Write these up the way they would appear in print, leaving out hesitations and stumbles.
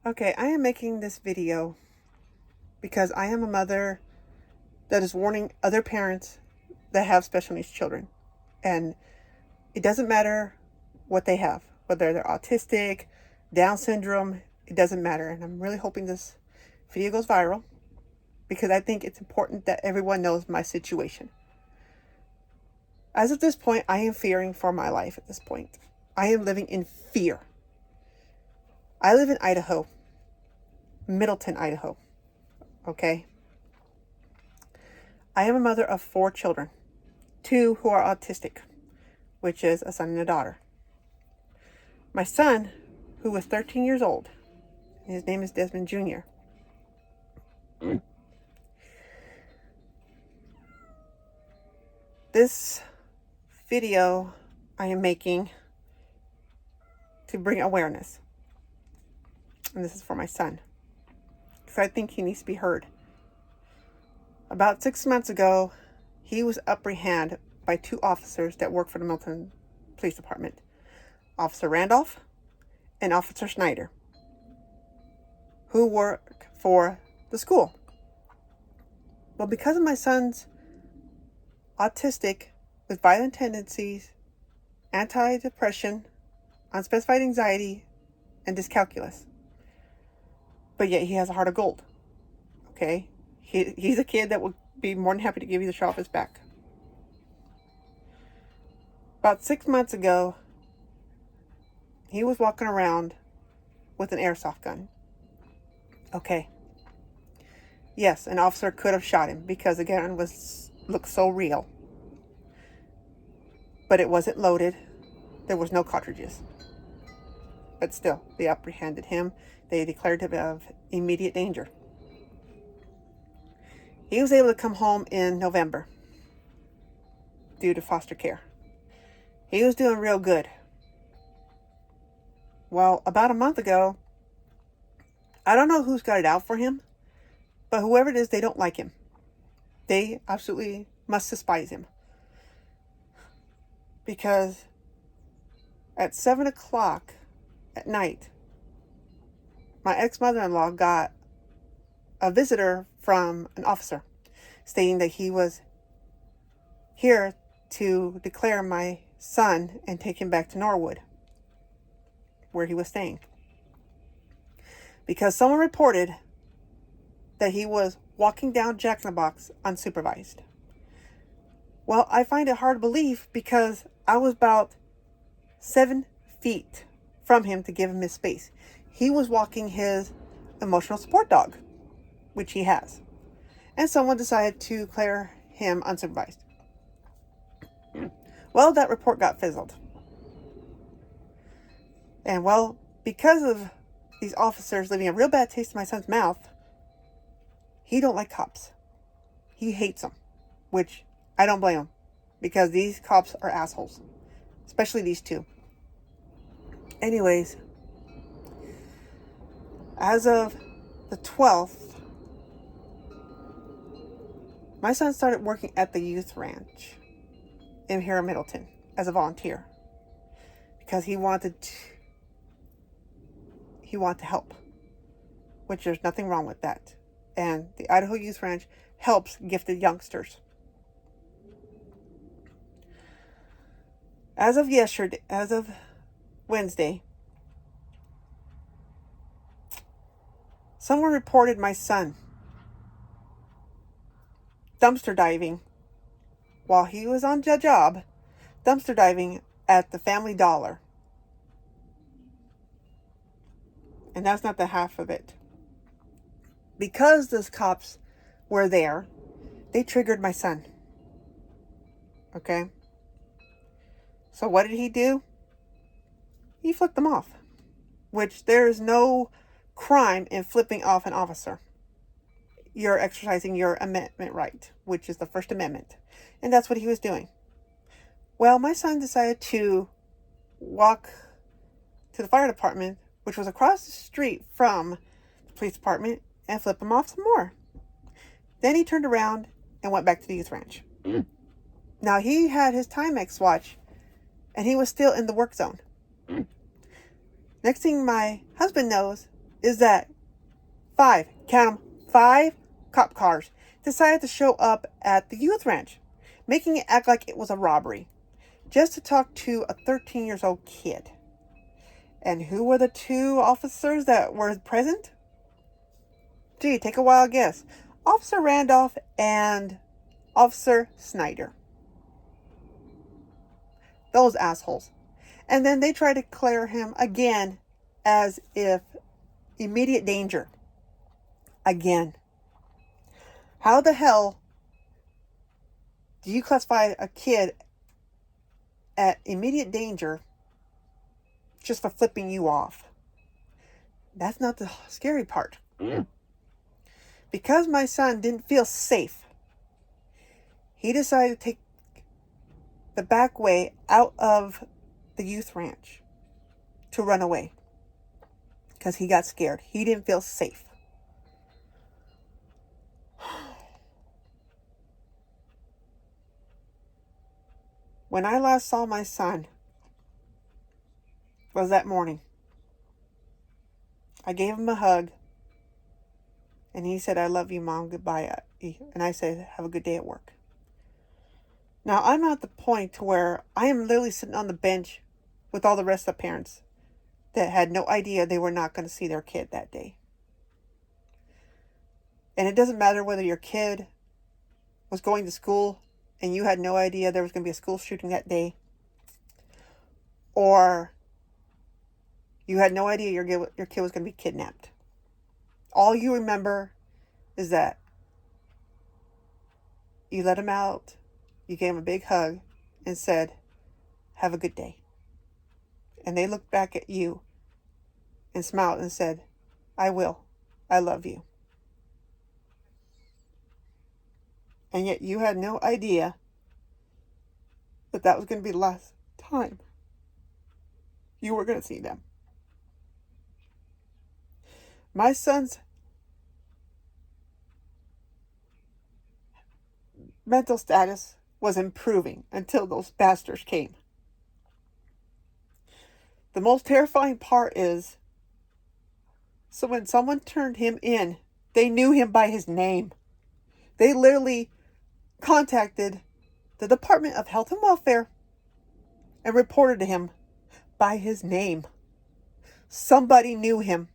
Okay, I am making this video because I am a mother that is warning other parents that have special needs children. And it doesn't matter what they have, whether they're autistic, Down syndrome, it doesn't matter. And I'm really hoping this video goes viral because I think it's important that everyone knows my situation. As of this point, I am fearing for my life at this point. I am living in fear. I live in Idaho, Middleton, Idaho. Okay? I am a mother of 4 children, 2 who are autistic, which is a son and a daughter. My son, who is 13 years old, his name is Desmond Jr. This video I am making to bring awareness. And this is for my son, because I think he needs to be heard. About 6 months ago, he was apprehended by 2 officers that work for the Middleton Police Department, Officer Randolph and Officer Schneider, who work for the school. Well, because of my son's autistic with violent tendencies, anti-depression, unspecified anxiety, and dyscalculia, but yet he has a heart of gold. Okay? He's a kid that will be more than happy to give you the shirt off his back. About 6 months ago, he was walking around with an airsoft gun. Okay. Yes, an officer could have shot him because the gun looked so real. But it wasn't loaded. There was no cartridges. But still, they apprehended him. They declared him of immediate danger. He was able to come home in November due to foster care. He was doing real good. Well, about a month ago, I don't know who's got it out for him, but whoever it is, they don't like him. They absolutely must despise him. Because at 7 o'clock at night, my ex-mother-in-law got a visitor from an officer stating that he was here to declare my son and take him back to Norwood, where he was staying. Because someone reported that he was walking down Jack in the Box unsupervised. Well, I find it hard to believe because I was about 7 feet from him to give him his space. He was walking his emotional support dog, which he has. And someone decided to declare him unsupervised. Well, that report got fizzled. And well, because of these officers leaving a real bad taste in my son's mouth, he don't like cops. He hates them, which I don't blame him, because these cops are assholes, especially these 2. Anyways, as of the 12th, my son started working at the youth ranch in here in Middleton as a volunteer because he wanted to help, which there's nothing wrong with that. And the Idaho Youth Ranch helps gifted youngsters. As of Wednesday, someone reported my son dumpster diving while he was on the job, dumpster diving at the Family Dollar. And that's not the half of it. Because those cops were there, they triggered my son. Okay? So what did he do? He flipped them off. Which there is no crime in flipping off an officer. You're exercising your amendment right, which is the First Amendment. And that's what he was doing. Well, my son decided to walk to the fire department, which was across the street from the police department, and flip him off some more. Then he turned around and went back to the youth ranch. Now, he had his Timex watch, and he was still in the work zone. Next thing my husband knows, is that count 'em, 5 cop cars decided to show up at the youth ranch, making it act like it was a robbery, just to talk to a 13-year-old kid. And who were the 2 officers that were present? Gee, take a wild guess. Officer Randolph and Officer Snyder. Those assholes. And then they try to declare him again as if immediate danger. Again. How the hell do you classify a kid at immediate danger just for flipping you off? That's not the scary part. Because my son didn't feel safe, he decided to take the back way out of the youth ranch to run away. Because he got scared. He didn't feel safe. When I last saw my son was that morning. I gave him a hug. And he said, "I love you, Mom. Goodbye." And I said, "Have a good day at work." Now, I'm at the point to where I am literally sitting on the bench with all the rest of the parents that had no idea they were not going to see their kid that day. And it doesn't matter whether your kid was going to school and you had no idea there was going to be a school shooting that day, or you had no idea your kid was going to be kidnapped. All you remember is that you let him out, you gave him a big hug, and said, "Have a good day." And they looked back at you and smiled and said, "I will. I love you." And yet you had no idea that that was going to be the last time you were going to see them. My son's mental status was improving until those bastards came. The most terrifying part is, so when someone turned him in, they knew him by his name. They literally contacted the Department of Health and Welfare and reported to him by his name. Somebody knew him.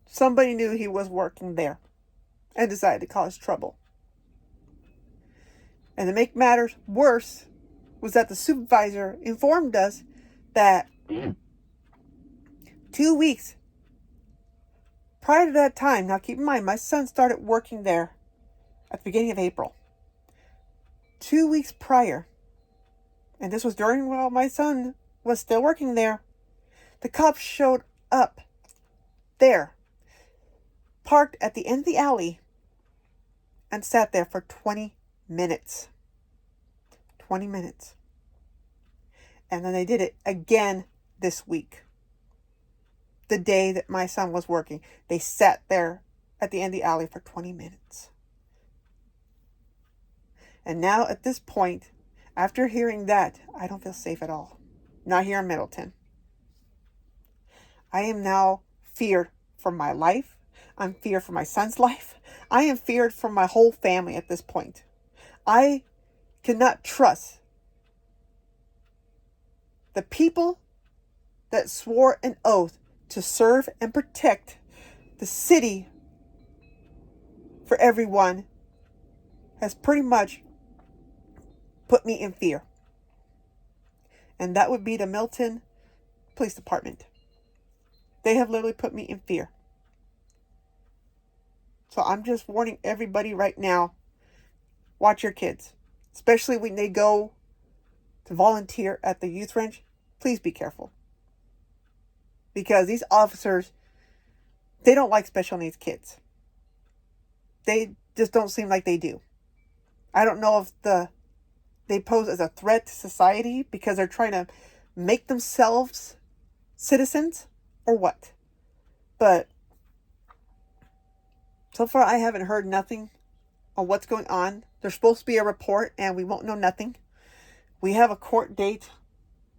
Somebody knew he was working there and decided to cause trouble. And to make matters worse was that the supervisor informed us that 2 weeks prior to that time, now keep in mind, my son started working there at the beginning of April. 2 weeks prior, and this was during while my son was still working there, the cops showed up there, parked at the end of the alley, and sat there for 20 minutes. 20 minutes. And then they did it again this week. The day that my son was working, they sat there at the end of the alley for 20 minutes. And now at this point, after hearing that, I don't feel safe at all. Not here in Middleton. I am now feared for my life. I'm feared for my son's life. I am feared for my whole family at this point. I cannot trust the people that swore an oath to serve and protect the city for everyone has pretty much put me in fear. And that would be the Milton Police Department. They have literally put me in fear. So I'm just warning everybody right now, watch your kids. Especially when they go to volunteer at the youth ranch, please be careful. Because these officers, they don't like special needs kids. They just don't seem like they do. I don't know if they pose as a threat to society because they're trying to make themselves citizens or what. But so far I haven't heard nothing on what's going on. There's supposed to be a report and we won't know nothing. We have a court date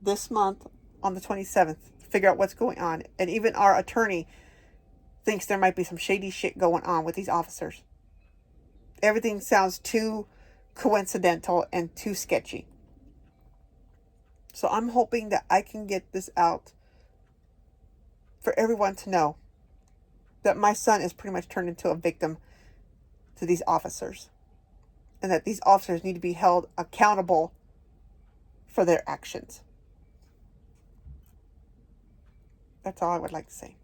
this month on the 27th to figure out what's going on. And even our attorney thinks there might be some shady shit going on with these officers. Everything sounds too coincidental and too sketchy. So I'm hoping that I can get this out for everyone to know that my son is pretty much turned into a victim to these officers. And that these officers need to be held accountable for their actions. That's all I would like to say.